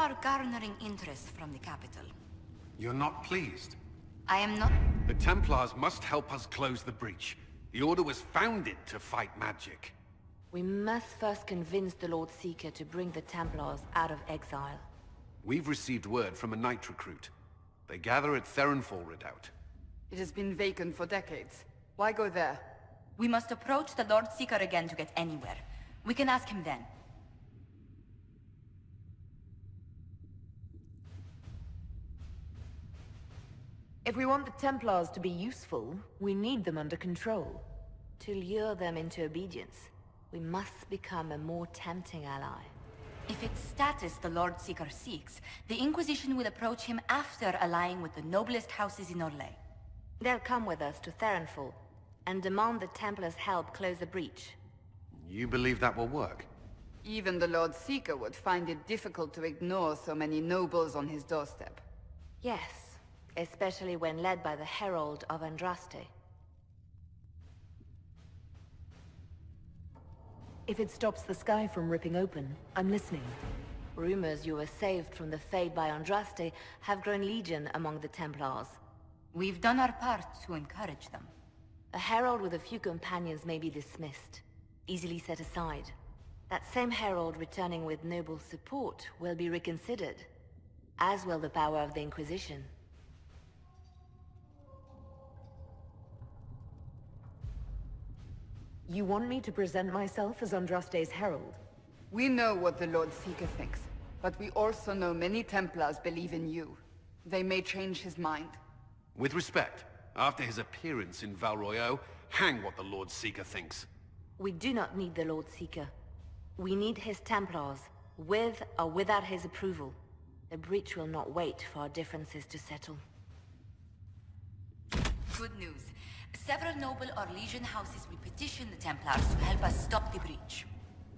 are garnering interest from the capital. You're not pleased? I am not... The Templars must help us close the breach. The Order was founded to fight magic. We must first convince the Lord Seeker to bring the Templars out of exile. We've received word from a knight recruit. They gather at Theronfall Redoubt. It has been vacant for decades. Why go there? We must approach the Lord Seeker again to get anywhere. We can ask him then. If we want the Templars to be useful, we need them under control. To lure them into obedience, we must become a more tempting ally. If it's status the Lord Seeker seeks, the Inquisition will approach him after allying with the noblest houses in Orlais. They'll come with us to Theronfall, and demand the Templars' help close the breach. You believe that will work? Even the Lord Seeker would find it difficult to ignore so many nobles on his doorstep. Yes, especially when led by the Herald of Andraste. If it stops the sky from ripping open, I'm listening. Rumors you were saved from the fate by Andraste have grown legion among the Templars. We've done our part to encourage them. A herald with a few companions may be dismissed, easily set aside. That same herald returning with noble support will be reconsidered, as will the power of the Inquisition. You want me to present myself as Andraste's herald? We know what the Lord Seeker thinks, but we also know many Templars believe in you. They may change his mind. With respect, after his appearance in Val Royeaux, hang what the Lord Seeker thinks. We do not need the Lord Seeker. We need his Templars, with or without his approval. The breach will not wait for our differences to settle. Good news. Several noble Orlesian houses will petition the Templars to help us stop the breach.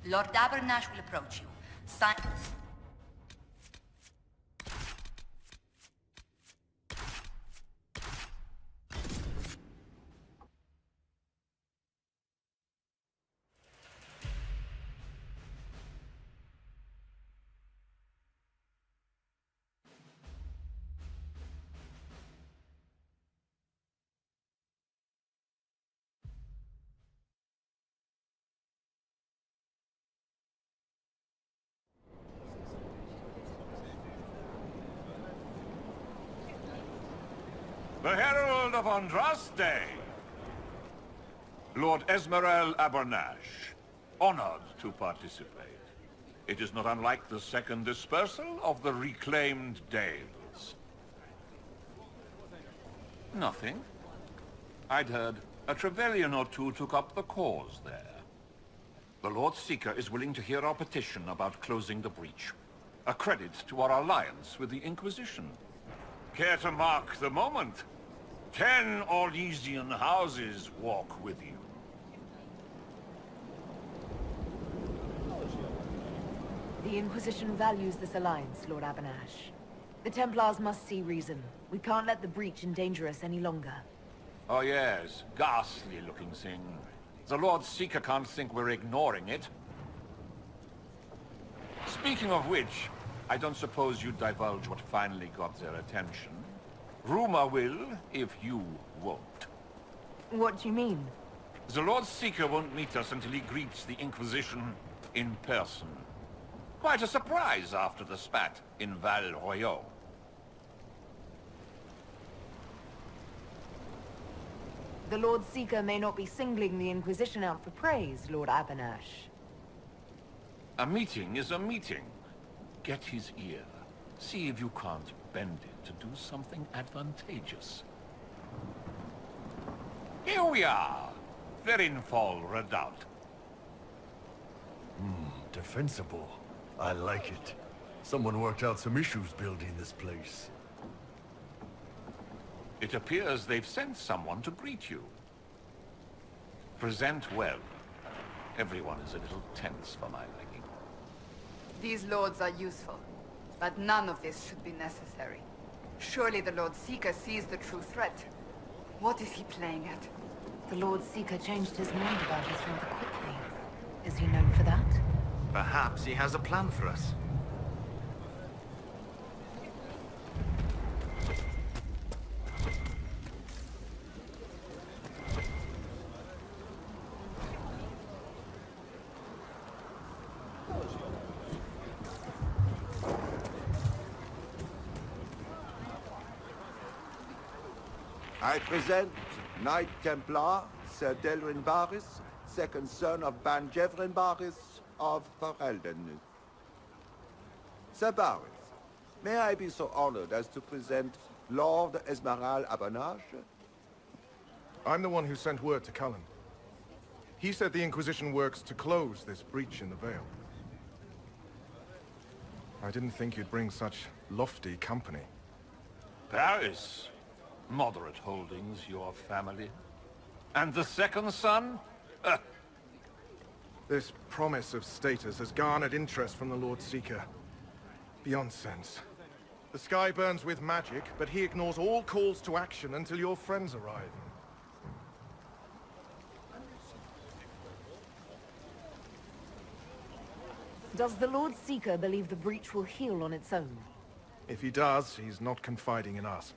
Lord Abernash will approach you. Sign... The Herald of Andraste! Lord Esmerel Abernash, honored to participate. It is not unlike the second dispersal of the reclaimed Dales. Nothing. I'd heard a Trevelyan or two took up the cause there. The Lord Seeker is willing to hear our petition about closing the breach. A credit to our alliance with the Inquisition. Care to mark the moment? 10 Orlesian houses walk with you. The Inquisition values this alliance, Lord Abernash. The Templars must see reason. We can't let the breach endanger us any longer. Oh yes, ghastly-looking thing. The Lord Seeker can't think we're ignoring it. Speaking of which, I don't suppose you'd divulge what finally got their attention. Rumor will, if you won't. What do you mean? The Lord Seeker won't meet us until he greets the Inquisition in person. Quite a surprise after the spat in Val Royeaux. The Lord Seeker may not be singling the Inquisition out for praise, Lord Abernash. A meeting is a meeting. Get his ear. See if you can't bend it to do something advantageous. Here we are. Theronfall Redoubt. Defensible. I like it. Someone worked out some issues building this place. It appears they've sent someone to greet you. Present well. Everyone is a little tense for my liking. These lords are useful, but none of this should be necessary. Surely the Lord Seeker sees the true threat. What is he playing at? The Lord Seeker changed his mind about us rather quickly. Is he known for that? Perhaps he has a plan for us. I present Knight Templar, Sir Delrin Barris, second son of Ban Jevrin Barris of Ferelden. Sir Barris, may I be so honored as to present Lord Esmeralda Abanache? I'm the one who sent word to Cullen. He said the Inquisition works to close this breach in the Veil. I didn't think you'd bring such lofty company. Paris. Moderate holdings, your family. And the second son? This promise of status has garnered interest from the Lord Seeker. Beyond sense. The sky burns with magic, but he ignores all calls to action until your friends arrive. Does the Lord Seeker believe the breach will heal on its own? If he does, he's not confiding in us.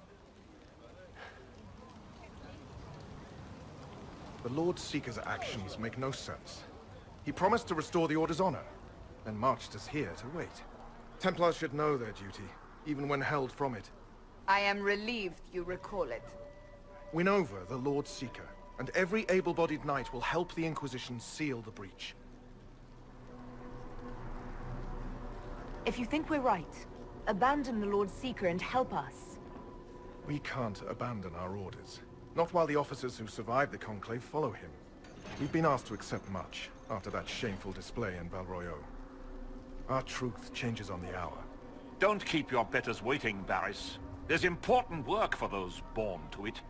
The Lord Seeker's actions make no sense. He promised to restore the Order's honor, then marched us here to wait. Templars should know their duty, even when held from it. I am relieved you recall it. Win over the Lord Seeker, and every able-bodied knight will help the Inquisition seal the breach. If you think we're right, abandon the Lord Seeker and help us. We can't abandon our orders. Not while the officers who survived the Conclave follow him. We've been asked to accept much, after that shameful display in Valroyo. Our truth changes on the hour. Don't keep your betters waiting, Barris. There's important work for those born to it.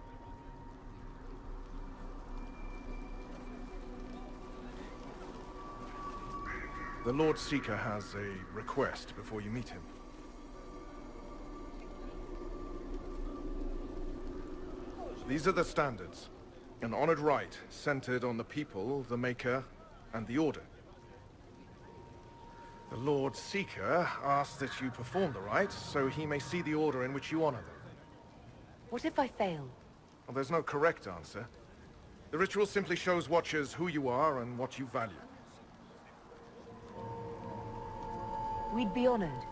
The Lord Seeker has a request before you meet him. These are the standards. An honored right, centered on the people, the Maker, and the Order. The Lord Seeker asks that you perform the rite, so he may see the order in which you honor them. What if I fail? Well, there's no correct answer. The ritual simply shows Watchers who you are and what you value. We'd be honored,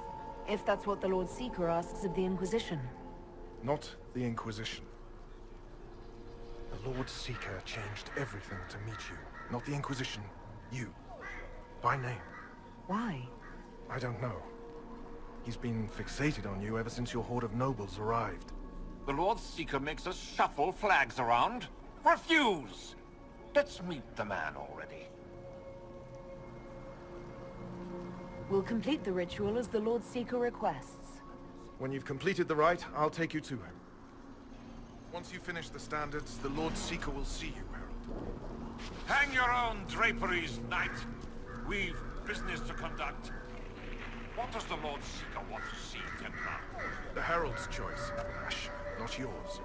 if that's what the Lord Seeker asks of the Inquisition. Not the Inquisition. The Lord Seeker changed everything to meet you. Not the Inquisition. You. By name. Why? I don't know. He's been fixated on you ever since your horde of nobles arrived. The Lord Seeker makes us shuffle flags around. Refuse! Let's meet the man already. We'll complete the ritual as the Lord Seeker requests. When you've completed the rite, I'll take you to him. Once you finish the standards, the Lord Seeker will see you, Herald. Hang your own draperies, knight. We've business to conduct. What does the Lord Seeker want to see, Templar? The Herald's choice, Abanache, not yours.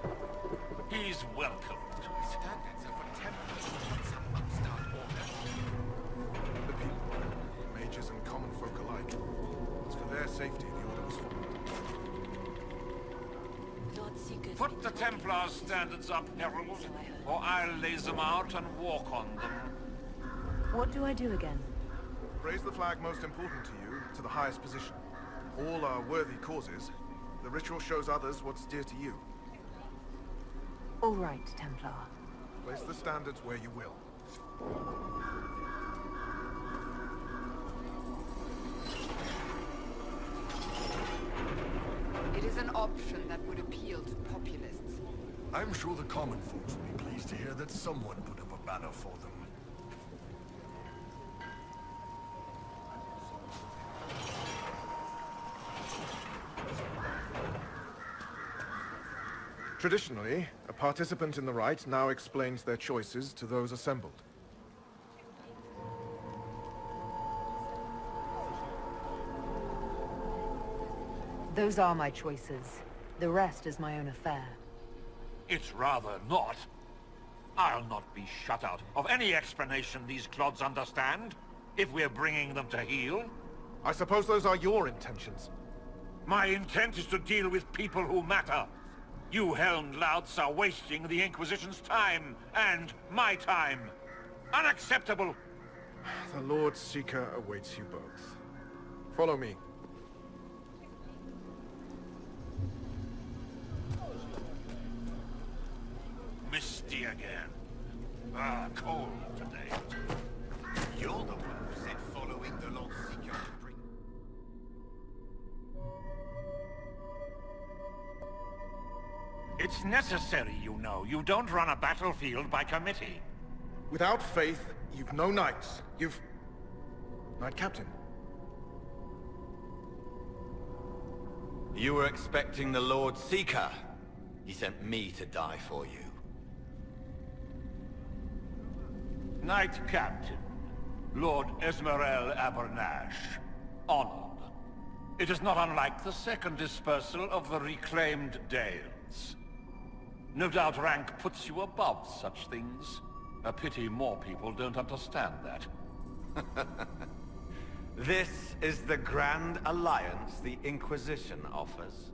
He's welcome to it. Standards are for Templars, not some upstart order. The people, mages and common folk alike. It's for their safety the Order was formed. Lord Seeker's Put the Templar's standards up, Herald, or I'll lay them out and walk on them. What do I do again? Raise the flag most important to you, to the highest position. All are worthy causes. The ritual shows others what's dear to you. All right, Templar. Place the standards where you will. It is an option that would appeal to populists. I'm sure the common folks will be pleased to hear that someone put up a banner for them. Traditionally, a participant in the rite now explains their choices to those assembled. Those are my choices. The rest is my own affair. It's rather not. I'll not be shut out of any explanation these clods understand, if we're bringing them to heel. I suppose those are your intentions. My intent is to deal with people who matter. You helmed louts are wasting the Inquisition's time, and my time. Unacceptable! The Lord Seeker awaits you both. Follow me. again. Cold today. You're the one who said following the Lord Seeker to bring... It's necessary, you know. You don't run a battlefield by committee. Without faith, you've no knights. You've... Knight Captain. You were expecting the Lord Seeker. He sent me to die for you. Knight Captain, Lord Esmerel Abernash. Honored. It is not unlike the second dispersal of the reclaimed Dales. No doubt rank puts you above such things. A pity more people don't understand that. This is the grand alliance the Inquisition offers.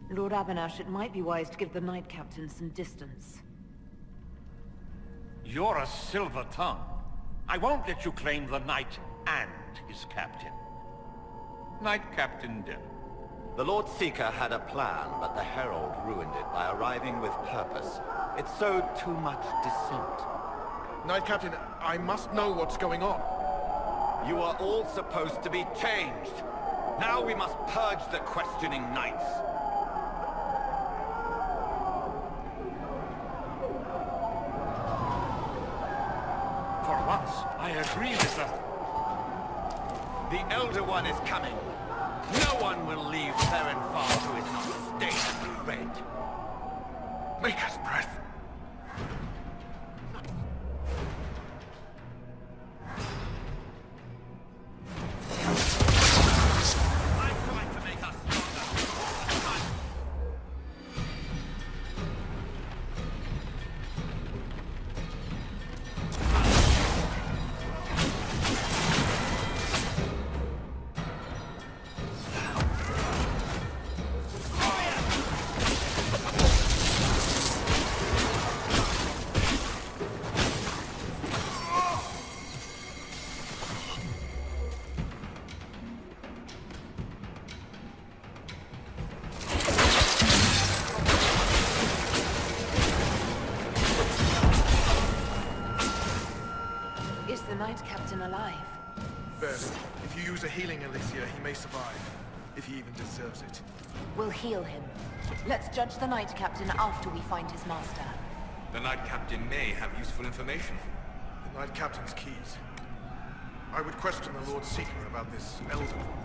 Lord Abernash, it might be wise to give the Knight Captain some distance. You're a silver tongue. I won't let you claim the knight and his captain. Knight Captain Dim. The Lord Seeker had a plan, but the Herald ruined it by arriving with purpose. It sowed too much dissent. Knight Captain, I must know what's going on. You are all supposed to be changed. Now we must purge the questioning knights. For once, I agree with them. The Elder One is coming. No one will leave Therenfar who is not stained with red. Maker's breath. I'm trying to make us stronger. Is the Knight Captain alive? Barely. If you use a healing elixir, he may survive. If he even deserves it. We'll heal him. Let's judge the Knight Captain after we find his master. The Knight Captain may have useful information. The Knight Captain's keys. I would question the Lord Seeker about this Elder One.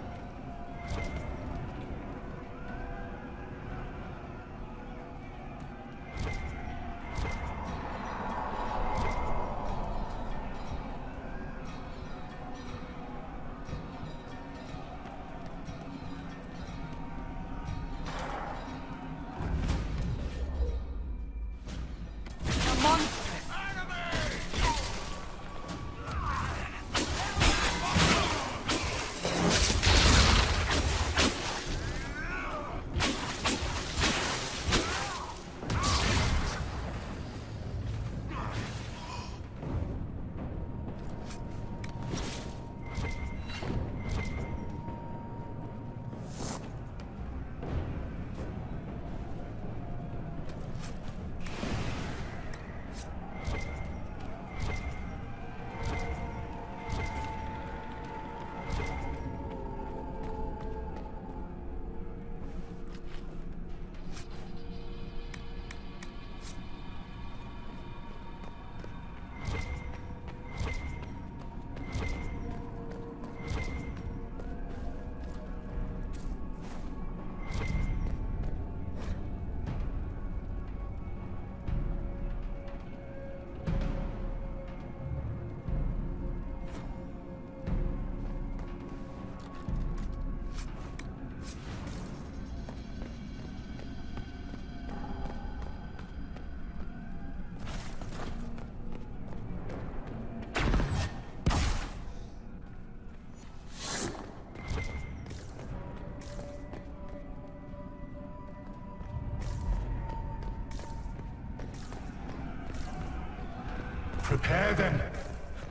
Prepare then.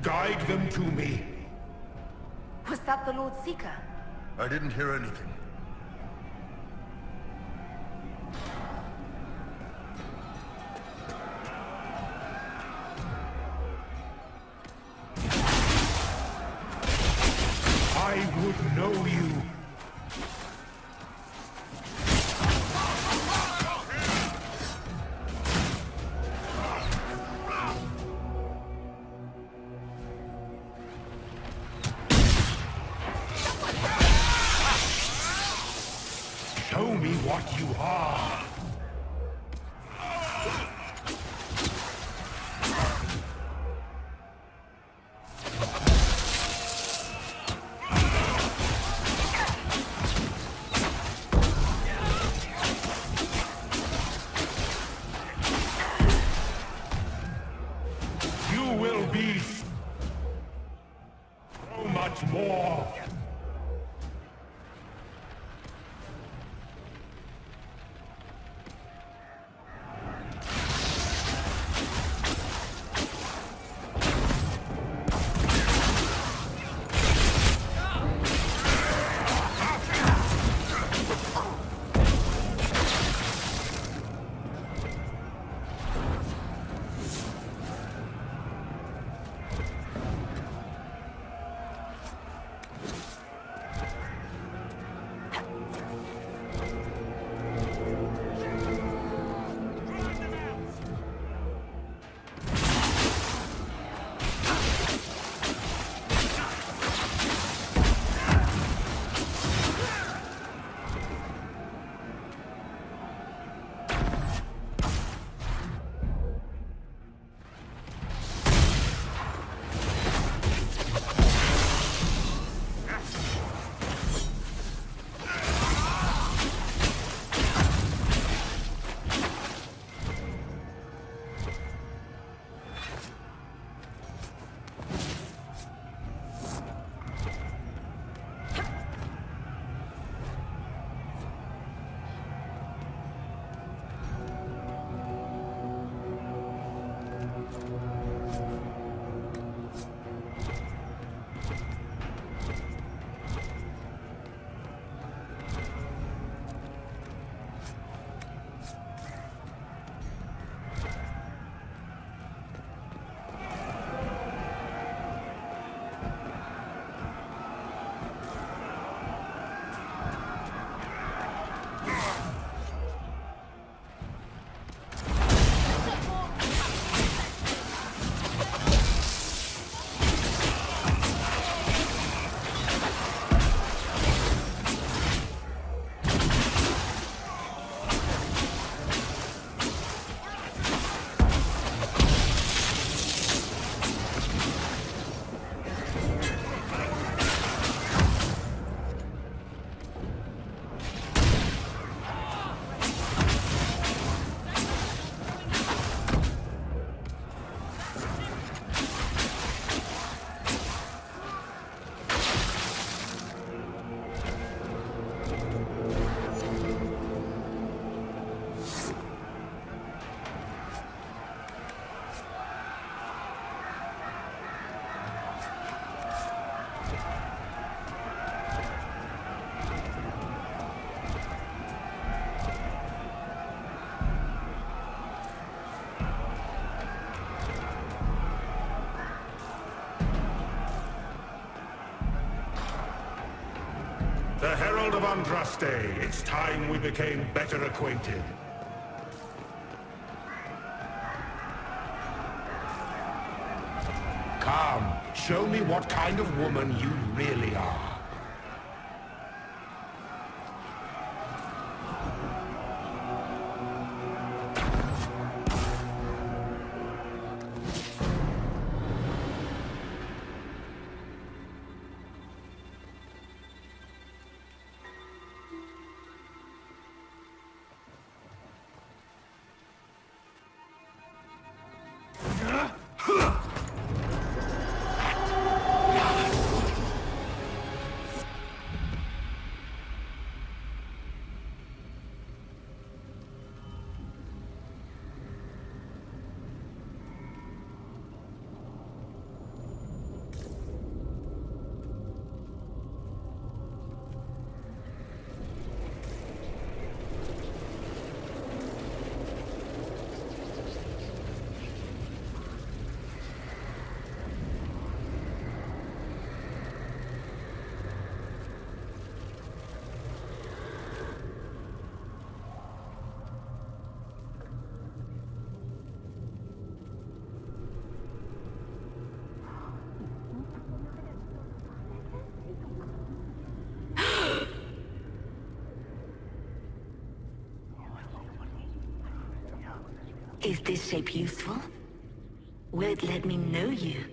Guide them to me. Was that the Lord Seeker? I didn't hear anything. I would know you. Show me what you are. You will be so much more. The Herald of Andraste, it's time we became better acquainted. Come, show me what kind of woman you really are. Is this shape useful? Will it let me know you?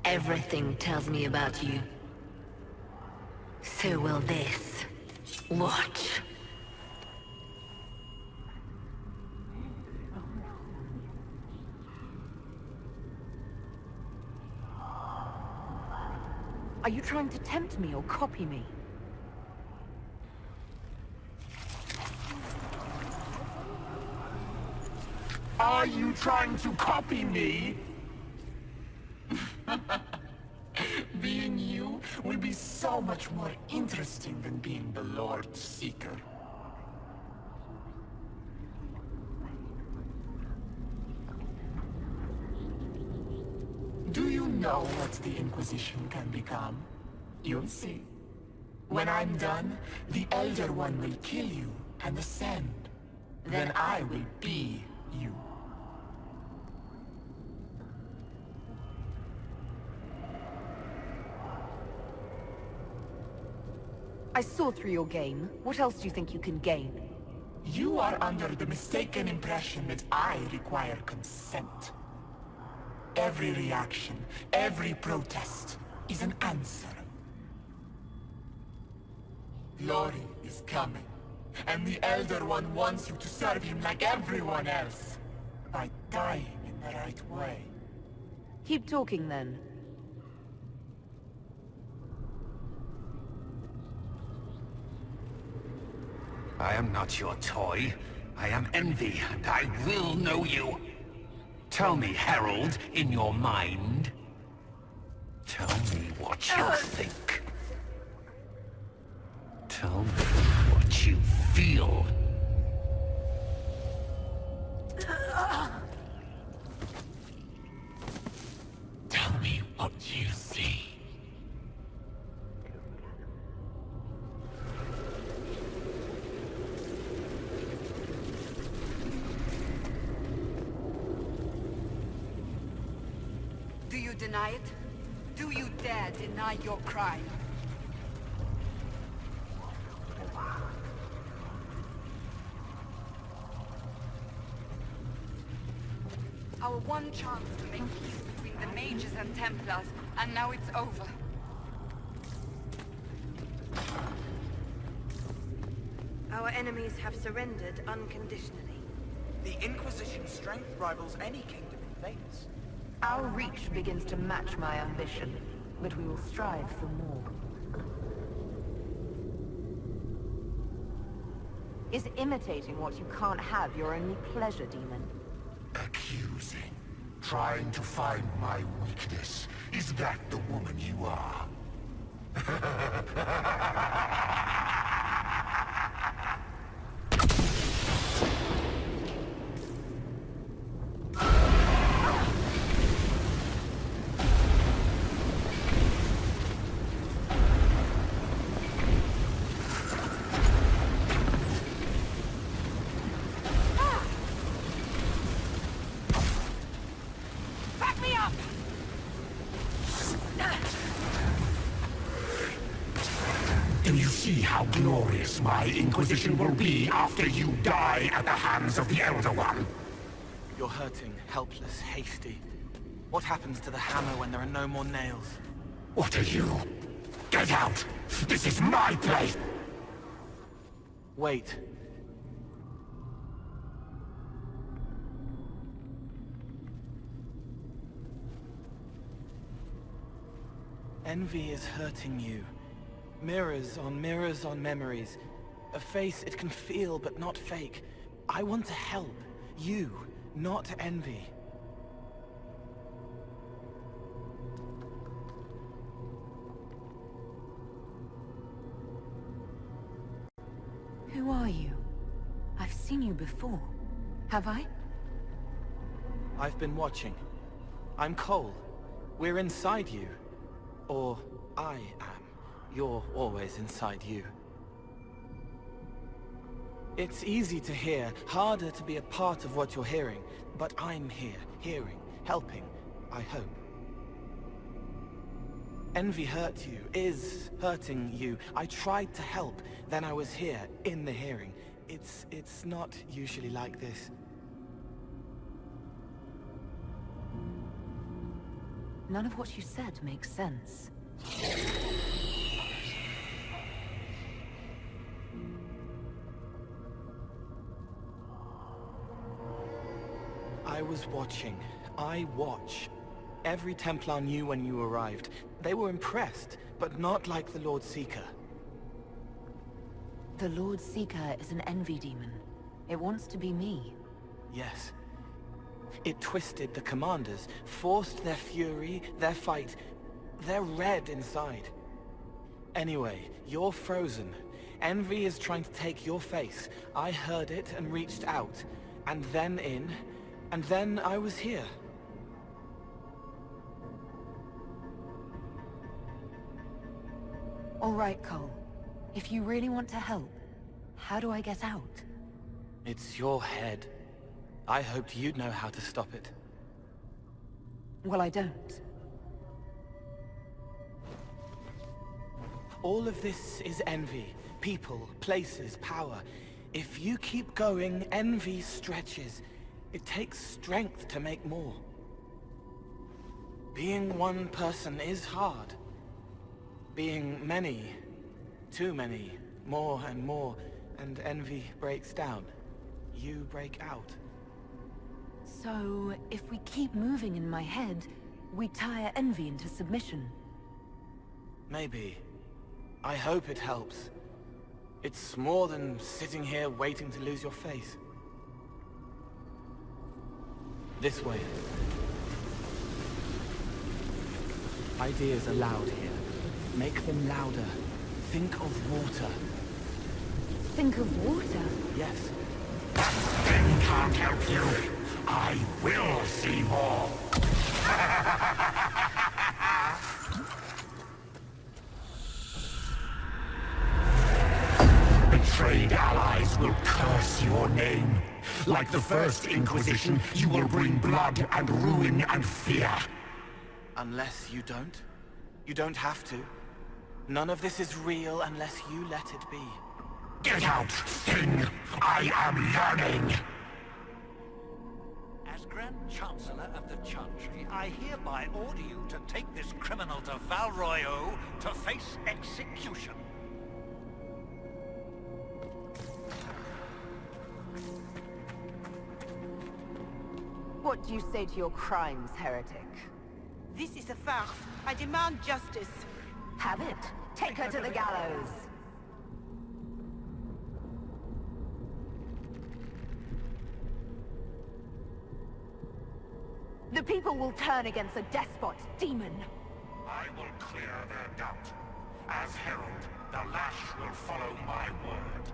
Everything tells me about you. So will this. Watch. Are you trying to tempt me or copy me? Are you trying to copy me? Being you will be so much more interesting than being the Lord Seeker. Do you know what the Inquisition can become? You'll see. When I'm done, the Elder One will kill you and ascend. Then I will be you. I saw through your game. What else do you think you can gain? You are under the mistaken impression that I require consent. Every reaction, every protest, is an answer. Lori is coming, and the Elder One wants you to serve him like everyone else, by dying in the right way. Keep talking then. I am not your toy. I am Envy, and I will know you. Tell me, Herald, in your mind. Tell me what you think. Tell me what you feel. Tell me what you see. Do you deny it? Do you dare deny your crime? Our one chance to make peace between the mages and Templars, and now it's over. Our enemies have surrendered unconditionally. The Inquisition's strength rivals any kingdom in Vegas. Our reach begins to match my ambition, but we will strive for more. Is imitating what you can't have your only pleasure, demon? Accusing. Trying to find my weakness. Is that the woman you are? Do you see how glorious my Inquisition will be after you die at the hands of the Elder One? You're hurting, helpless, hasty. What happens to the hammer when there are no more nails? What are you? Get out! This is my place! Wait. Envy is hurting you. Mirrors on memories. A face it can feel but not fake. I want to help. You, not Envy. Who are you? I've seen you before. Have I? I've been watching. I'm Cole. We're inside you. Or I am. You're always inside you. It's easy to hear, harder to be a part of what you're hearing. But I'm here, hearing, helping, I hope. Envy hurt you, is hurting you. I tried to help, then I was here, in the hearing. It's not usually like this. None of what you said makes sense. I was watching. I watch. Every Templar knew when you arrived. They were impressed, but not like the Lord Seeker. The Lord Seeker is an envy demon. It wants to be me. Yes. It twisted the commanders, forced their fury, their fight. They're red inside. Anyway, you're frozen. Envy is trying to take your face. I heard it and reached out. And then in. And then I was here. All right, Cole. If you really want to help, how do I get out? It's your head. I hoped you'd know how to stop it. Well, I don't. All of this is envy. People, places, power. If you keep going, envy stretches. It takes strength to make more. Being one person is hard. Being many, too many, more and more, and envy breaks down. You break out. So, if we keep moving in my head, we tire envy into submission. Maybe. I hope it helps. It's more than sitting here waiting to lose your face. This way. Ideas are loud here. Make them louder. Think of water. Think of water? Yes. That thing can't help you. I will see more. Betrayed allies will curse your name. Like the first Inquisition, you will bring blood and ruin and fear. Unless you don't. You don't have to. None of this is real unless you let it be. Get out, thing! I am yearning! As Grand Chancellor of the Chantry, I hereby order you to take this criminal to Val Royeaux to face execution. What do you say to your crimes, heretic? This is a farce. I demand justice. Have it. Take her to the gallows. The people will turn against a despot, demon. I will clear their doubt. As herald, the lash will follow my word.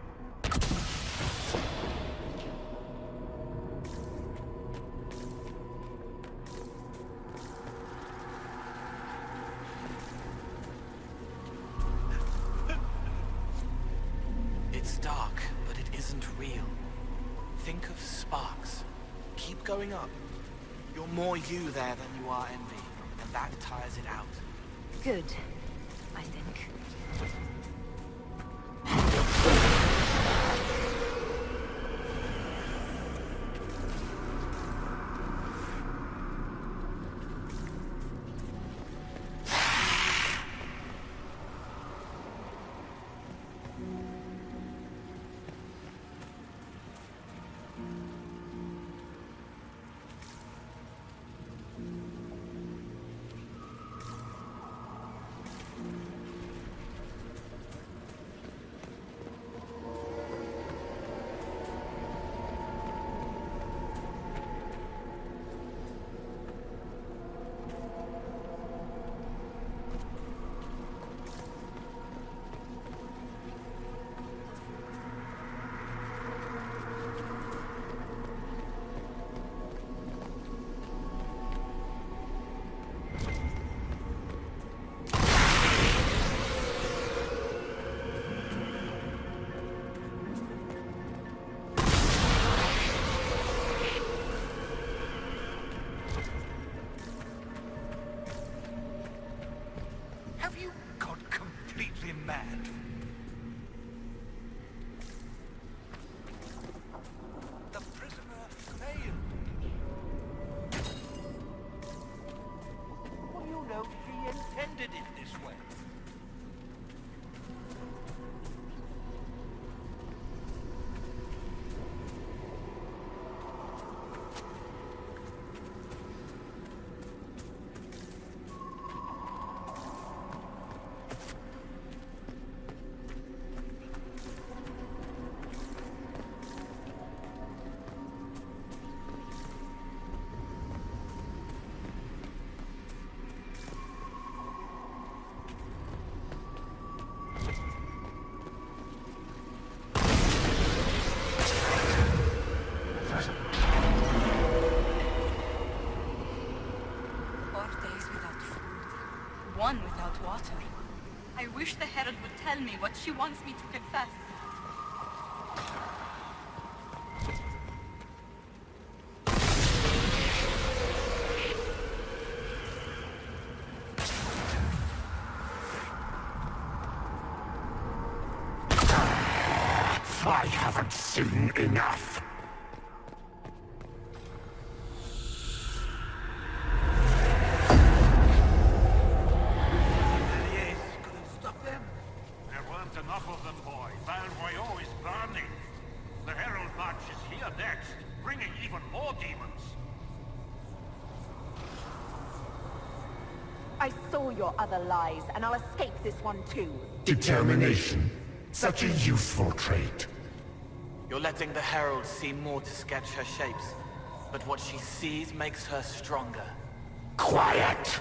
It's dark, but it isn't real. Think of sparks. Keep going up. You're more you there than you are envy, and that tires it out. Good, I think. Have you gone completely mad? The prisoner failed. What are you one without water. I wish the Herald would tell me what she wants me to confess. I haven't seen enough. Stop them. There weren't enough of them, boy. Val Royaux is burning. The Herald March is here next, bringing even more demons. I saw your other lies, and I'll escape this one too. Determination. Such a useful trait. You're letting the Herald see more to sketch her shapes, but what she sees makes her stronger. Quiet!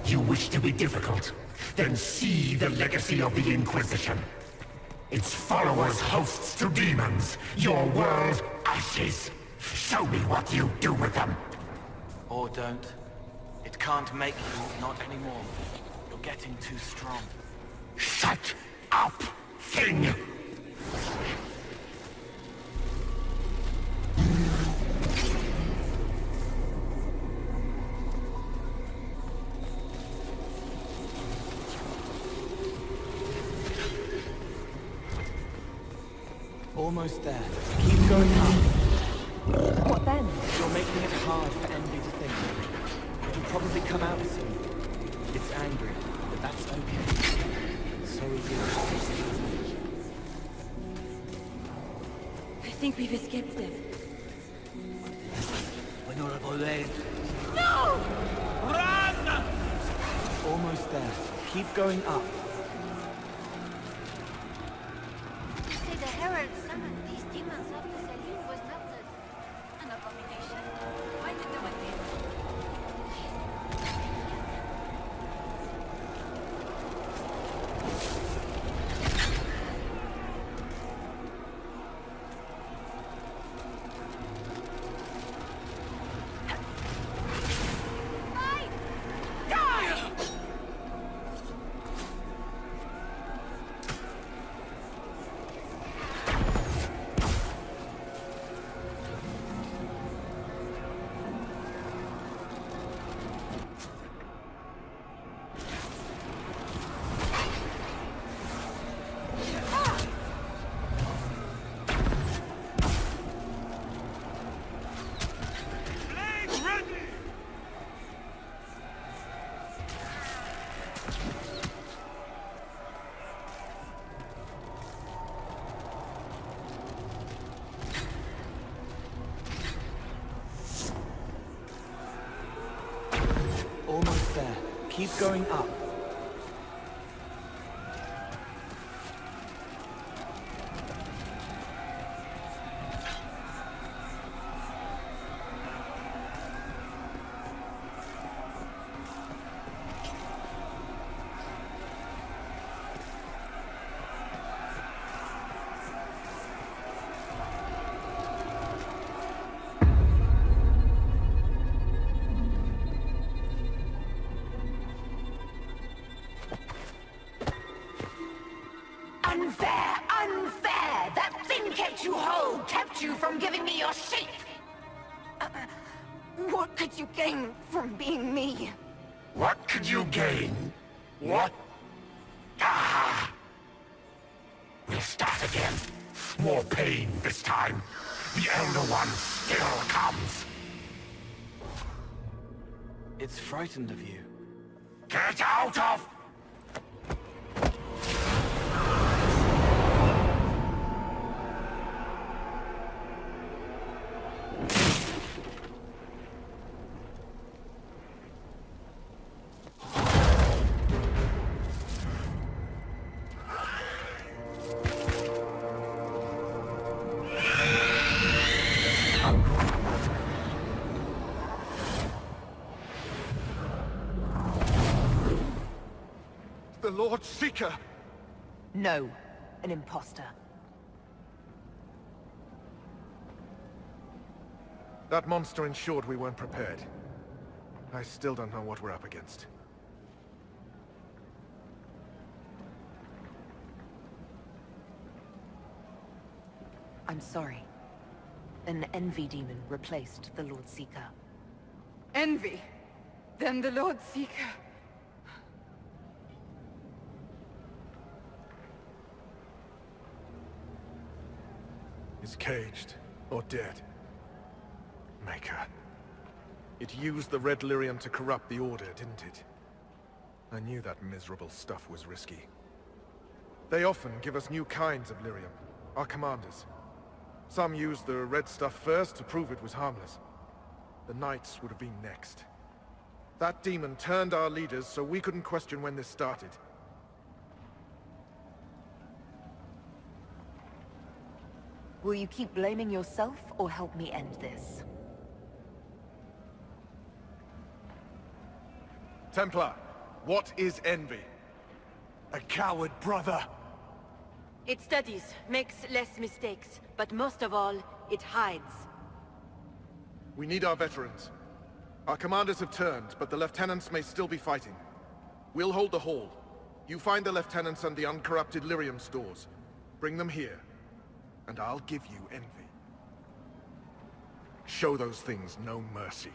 You wish to be difficult? Then see the legacy of the Inquisition. Its followers hosts to demons, your world ashes. Show me what you do with them. Or don't. It can't make you, not anymore. You're getting too strong. Shut up, thing! Almost there. Keep going up. What then? You're making it hard for Envy to think. It'll probably come out soon. It's angry, but that's okay. So is it. I think we've escaped them. No! Run! Almost there. Keep going up. You say the Herald summoned these demons after Selim was melted. An abomination. Why did no one leave? Almost there. Keep going up. Unfair! Unfair! That thing kept you whole, kept you from giving me your shape! What could you gain from being me? What could you gain? What? Ah! We'll start again. More pain this time. The Elder One still comes. It's frightened of you. Get out of... The Lord Seeker! No, an imposter. That monster ensured we weren't prepared. I still don't know what we're up against. I'm sorry. An envy demon replaced the Lord Seeker. Envy? Then the Lord Seeker... is caged or dead. Maker. It used the red lyrium to corrupt the Order, didn't it? I knew that miserable stuff was risky. They often give us new kinds of lyrium, our commanders. Some used the red stuff first to prove it was harmless. The Knights would have been next. That demon turned our leaders so we couldn't question when this started. Will you keep blaming yourself, or help me end this? Templar, what is envy? A coward brother! It studies, makes less mistakes, but most of all, it hides. We need our veterans. Our commanders have turned, but the lieutenants may still be fighting. We'll hold the hall. You find the lieutenants and the uncorrupted lyrium stores. Bring them here, and I'll give you envy. Show those things no mercy.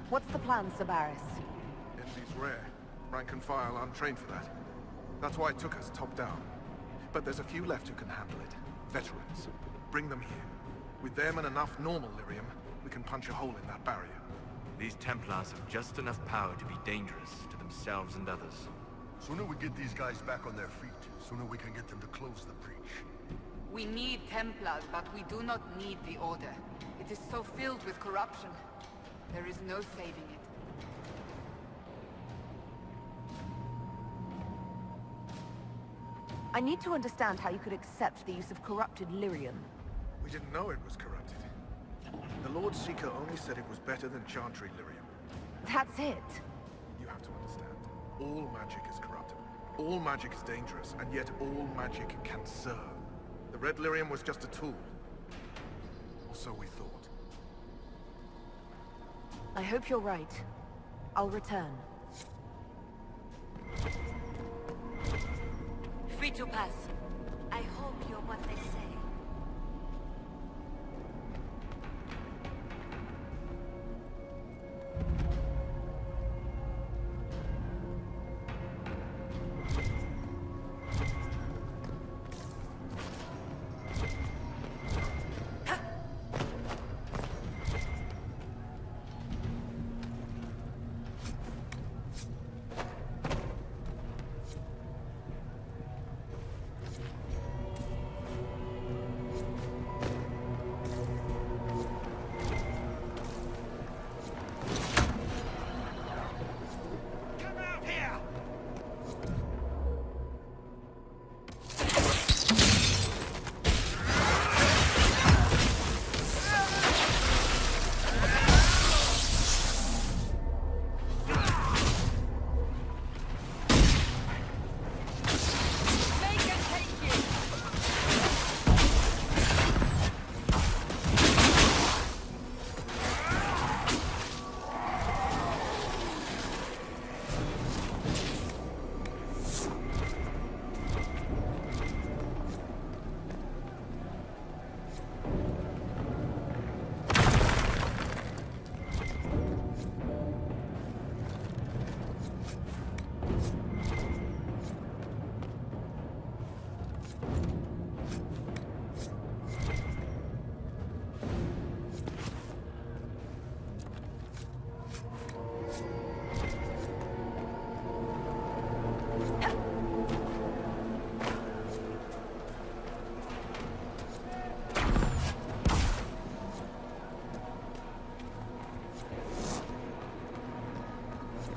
What's the plan, Sabaris? Envy's rare. Rank and file aren't trained for that. That's why it took us top down. But there's a few left who can handle it. Veterans. Bring them here. With them and enough normal lyrium, we can punch a hole in that barrier. These Templars have just enough power to be dangerous to themselves and others. Sooner we get these guys back on their feet, sooner we can get them to close the breach. We need Templars, but we do not need the Order. It is so filled with corruption. There is no saving it. I need to understand how you could accept the use of corrupted lyrium. We didn't know it was corrupted. The Lord Seeker only said it was better than Chantry lyrium. That's it. You have to understand. All magic is corruptible. All magic is dangerous, and yet all magic can serve. The red lyrium was just a tool. Or so we thought. I hope you're right. I'll return. Free to pass. I hope you're what they say.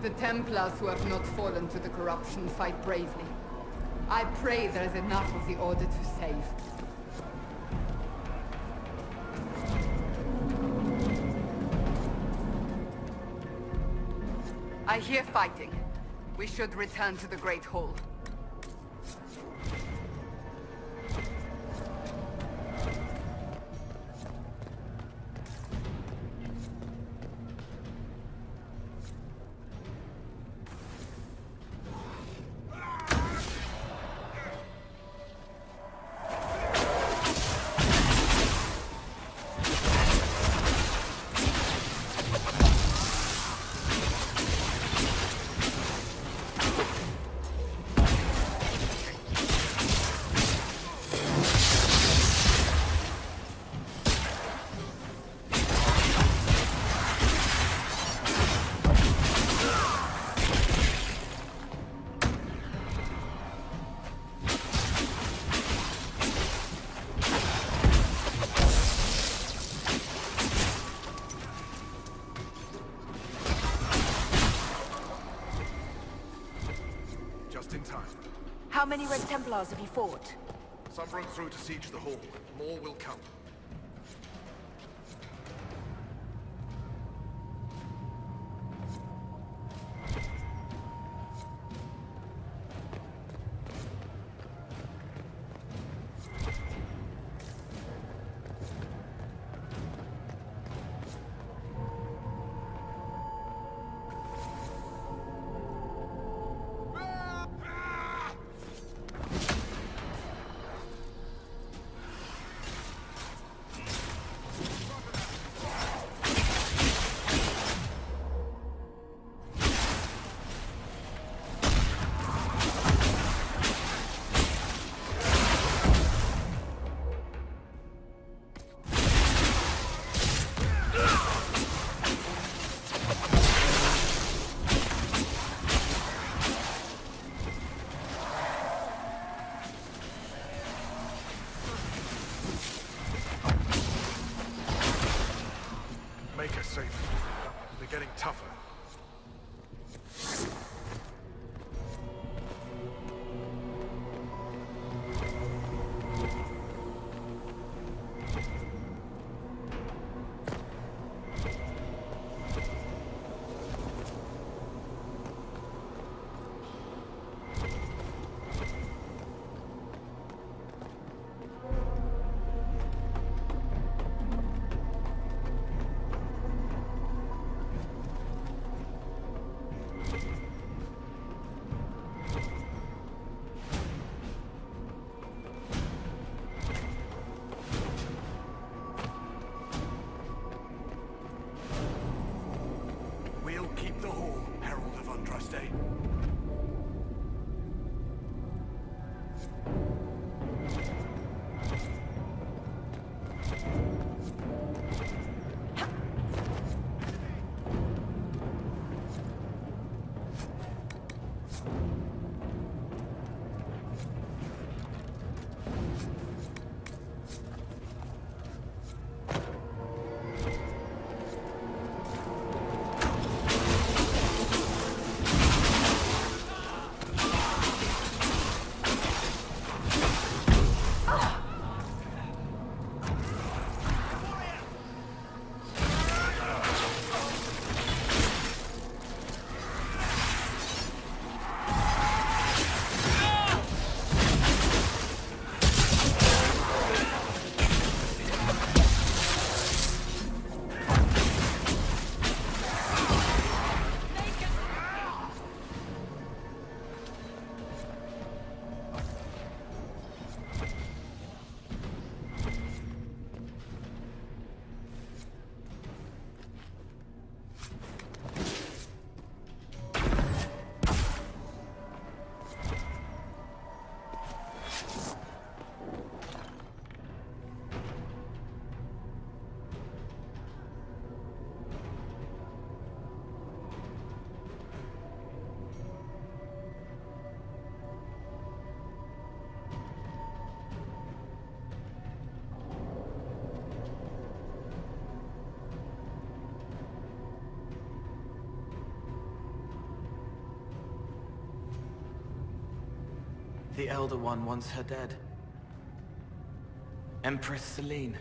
The Templars who have not fallen to the corruption fight bravely. I pray there is enough of the Order to save. I hear fighting. We should return to the Great Hall. How many Red Templars have you fought? Some broke through to siege the hall. More will come. Make her safe. They're getting tougher. Keep the hall, Herald of Andraste. The Elder One wants her dead. Empress Celine.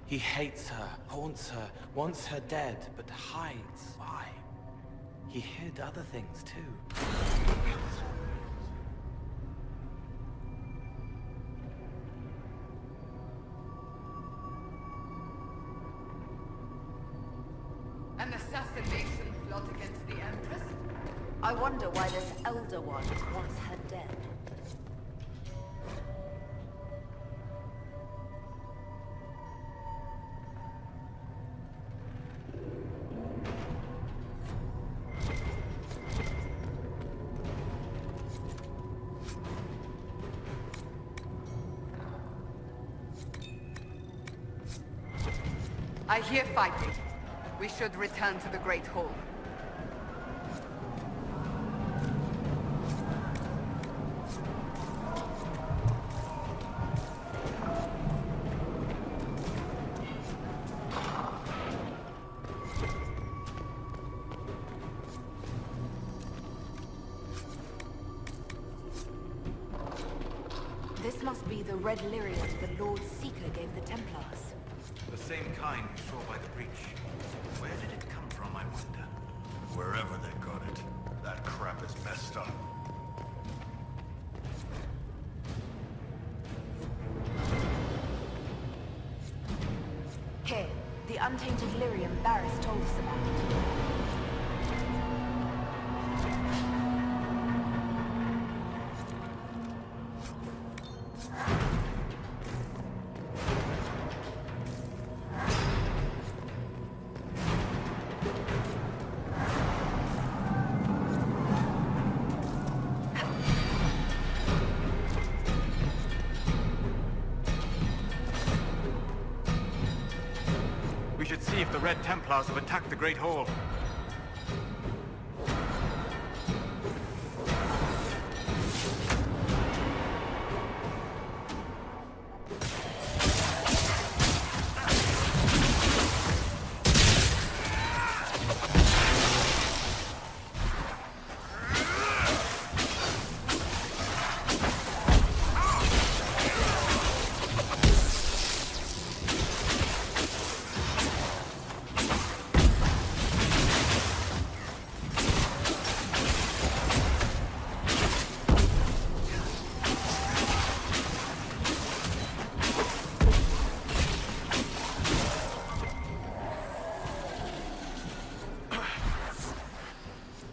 He hates her, haunts her, wants her dead, but hides. Why? He hid other things too. An assassination plot against the Empress? I wonder why this Elder One wants her dead. I hear fighting. We should return to the Great Hall. This must be the red lyrium the Lord Seeker gave the Templars. The same kind you saw by the breach. Where did it come from, I wonder? Wherever they got it, that crap is messed up. Here, the untainted lyrium Barris told us about. We should see if the Red Templars have attacked the Great Hall.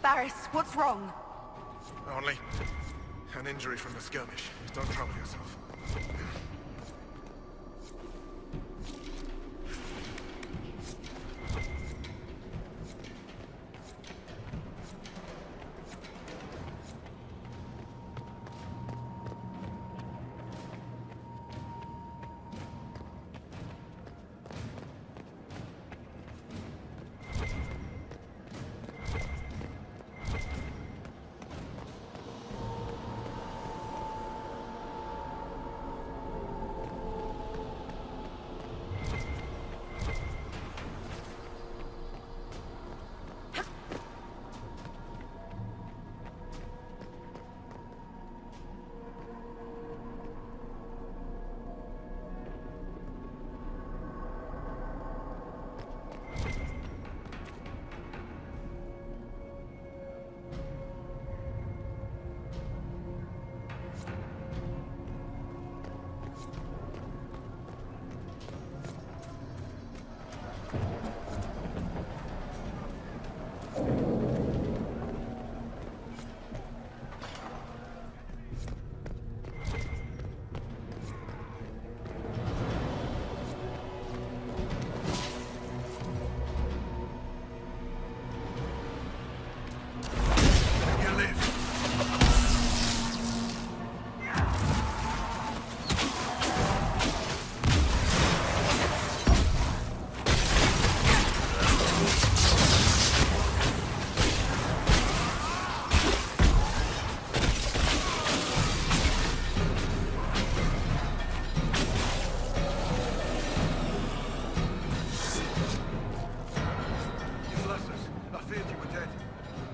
Barris, what's wrong? Only an injury from the skirmish. Don't trouble yourself.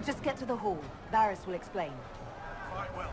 Just get to the hall. Barris will explain. Fight well.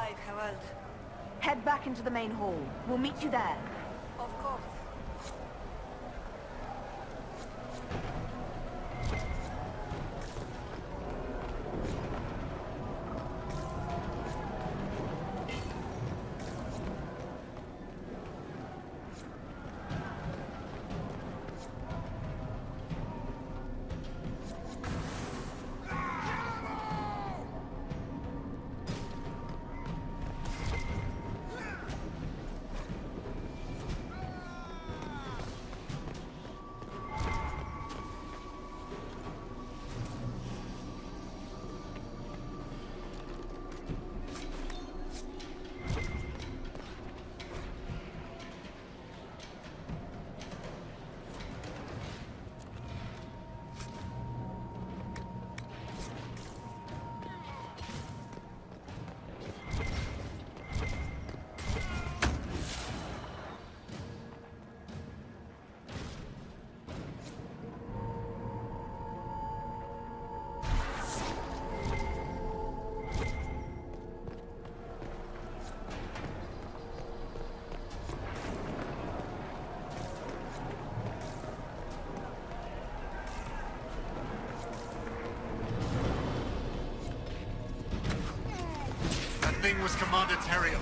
alive, Herald. Head back into the main hall. We'll meet you there. Of course. Thing was Commander Teriel.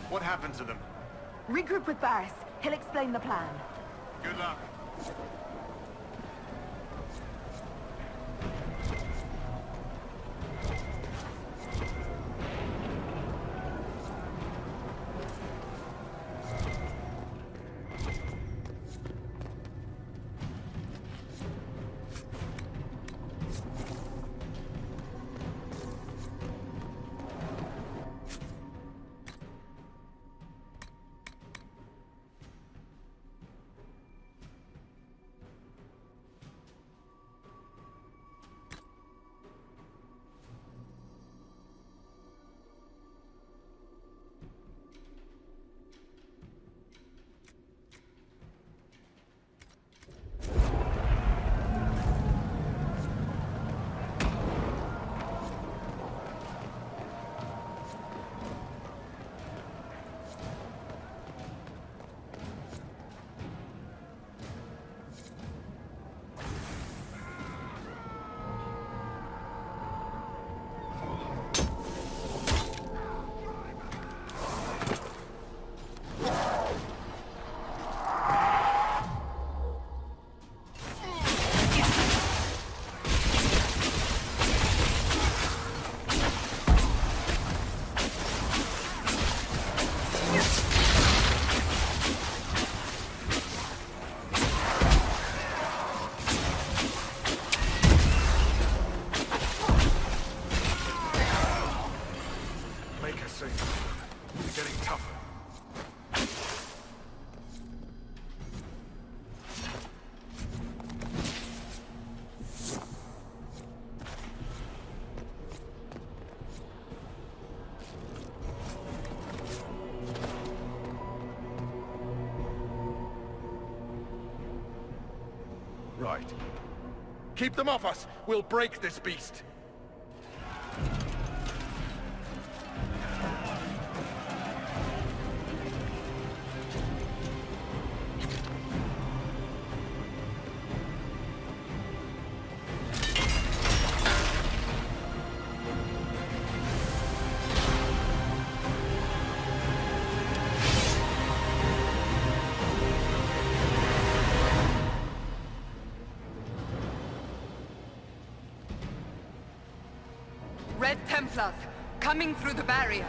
What happened to them? Regroup with Barris. He'll explain the plan. Good luck. Right. Keep them off us! We'll break this beast! Red Templars, coming through the barrier.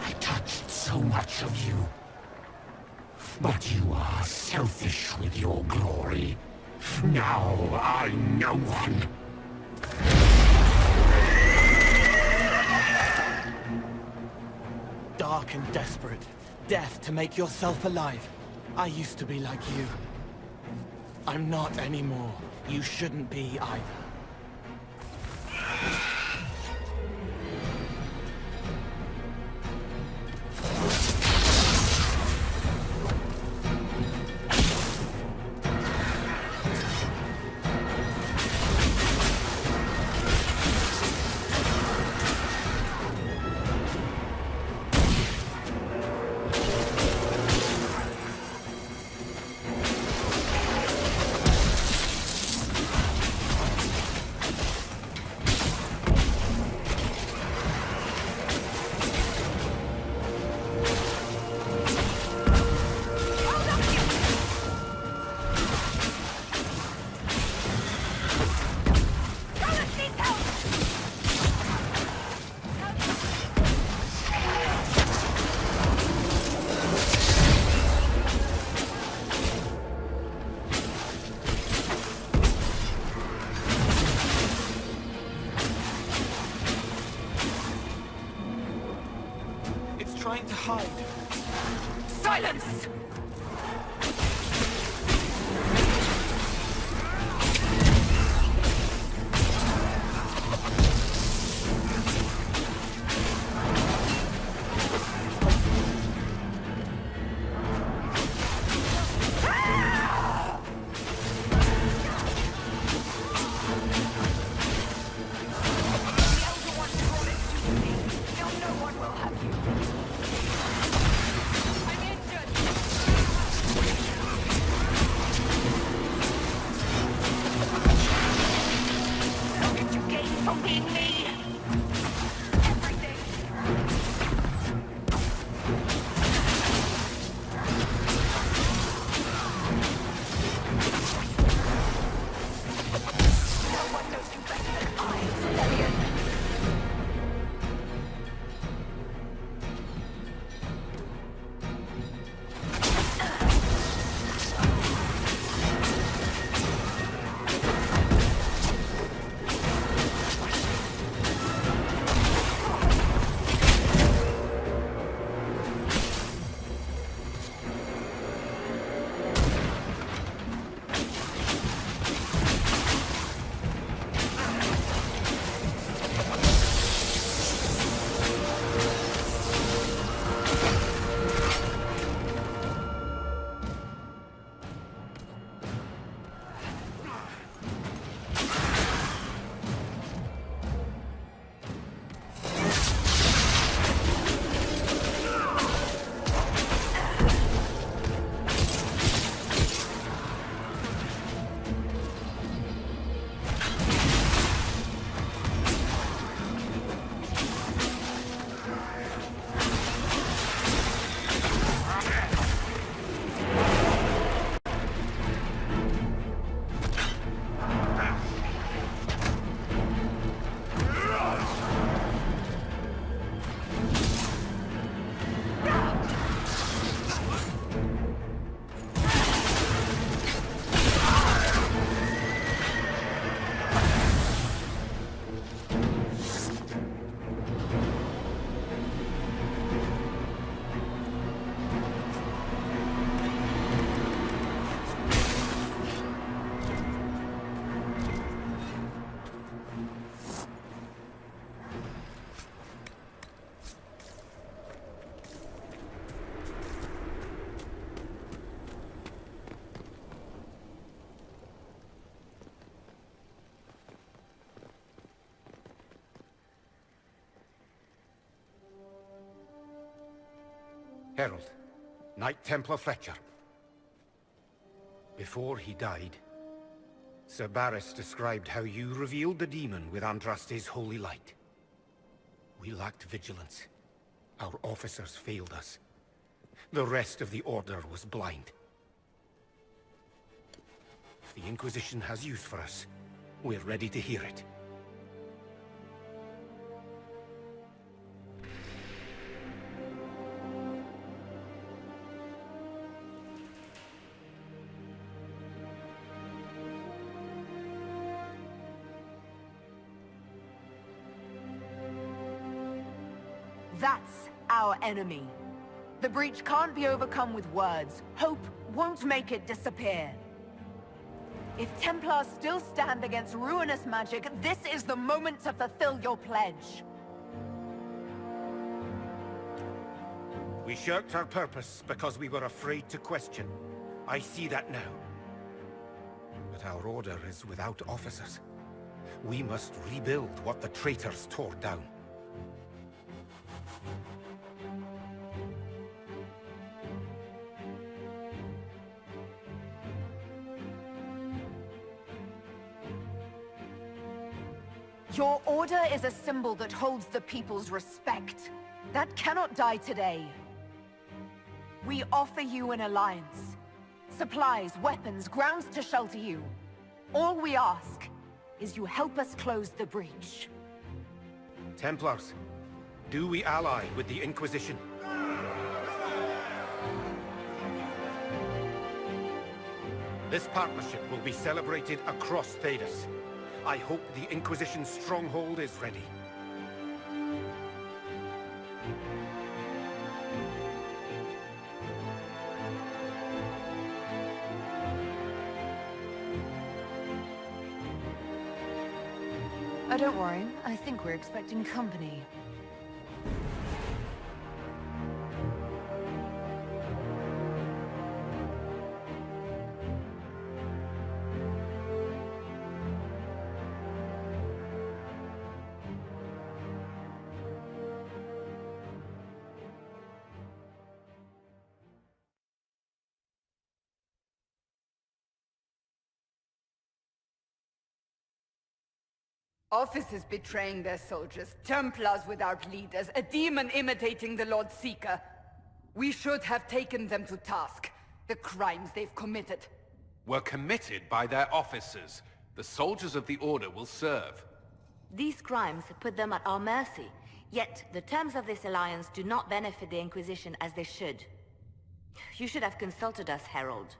I touched so much of you. But you are selfish with your glory. Now I'm no one. Dark and desperate. Death to make yourself alive. I used to be like you. I'm not anymore. You shouldn't be either. Trying to hide. Silence! Herald, Knight Templar Fletcher. Before he died, Sir Barris described how you revealed the demon with Andraste's holy light. We lacked vigilance. Our officers failed us. The rest of the Order was blind. If the Inquisition has use for us, we're ready to hear it. That's our enemy. The breach can't be overcome with words. Hope won't make it disappear. If Templars still stand against ruinous magic, this is the moment to fulfill your pledge. We shirked our purpose because we were afraid to question. I see that now. But our Order is without officers. We must rebuild what the traitors tore down. Your Order is a symbol that holds the people's respect. That cannot die today. We offer you an alliance. Supplies, weapons, grounds to shelter you. All we ask is you help us close the breach. Templars, do we ally with the Inquisition? This partnership will be celebrated across Thedas. I hope the Inquisition's stronghold is ready. Oh, don't worry. I think we're expecting company. Officers betraying their soldiers, Templars without leaders, a demon imitating the Lord Seeker. We should have taken them to task. The crimes they've committed. Were committed by their officers. The soldiers of the Order will serve. These crimes put them at our mercy, yet the terms of this alliance do not benefit the Inquisition as they should. You should have consulted us, Herald.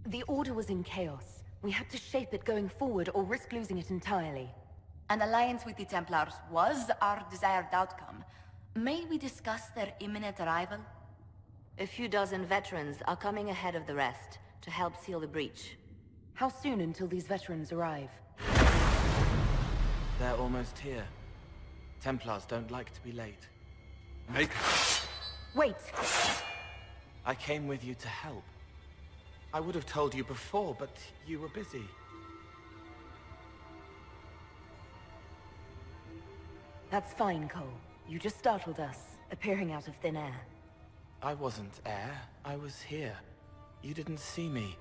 The Order was in chaos. We had to shape it going forward or risk losing it entirely. An alliance with the Templars was our desired outcome. May we discuss their imminent arrival? A few dozen veterans are coming ahead of the rest to help seal the breach. How soon until these veterans arrive? They're almost here. Templars don't like to be late. Wait! I came with you to help. I would have told you before, but you were busy. That's fine, Cole. You just startled us, appearing out of thin air. I wasn't air. I was here. You didn't see me.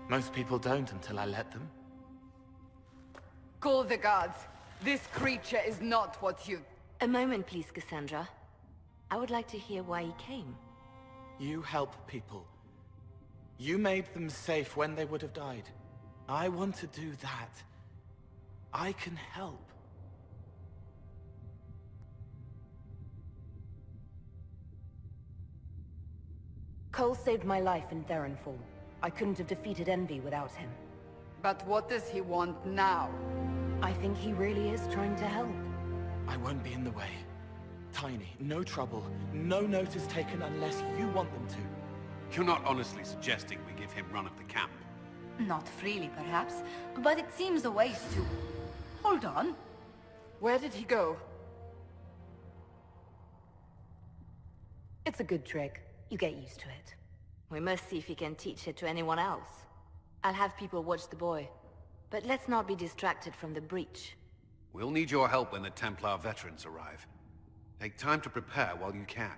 Most people don't until I let them. Call the guards. This creature is not what you... A moment, please, Cassandra. I would like to hear why he came. You help people. You made them safe when they would have died. I want to do that. I can help. Cole saved my life in Theronfall. I couldn't have defeated Envy without him. But what does he want now? I think he really is trying to help. I won't be in the way. Tiny, no trouble, no notice taken unless you want them to. You're not honestly suggesting we give him run of the camp? Not freely, perhaps, but it seems a waste to... Hold on. Where did he go? It's a good trick. You get used to it. We must see if he can teach it to anyone else. I'll have people watch the boy. But let's not be distracted from the breach. We'll need your help when the Templar veterans arrive. Take time to prepare while you can.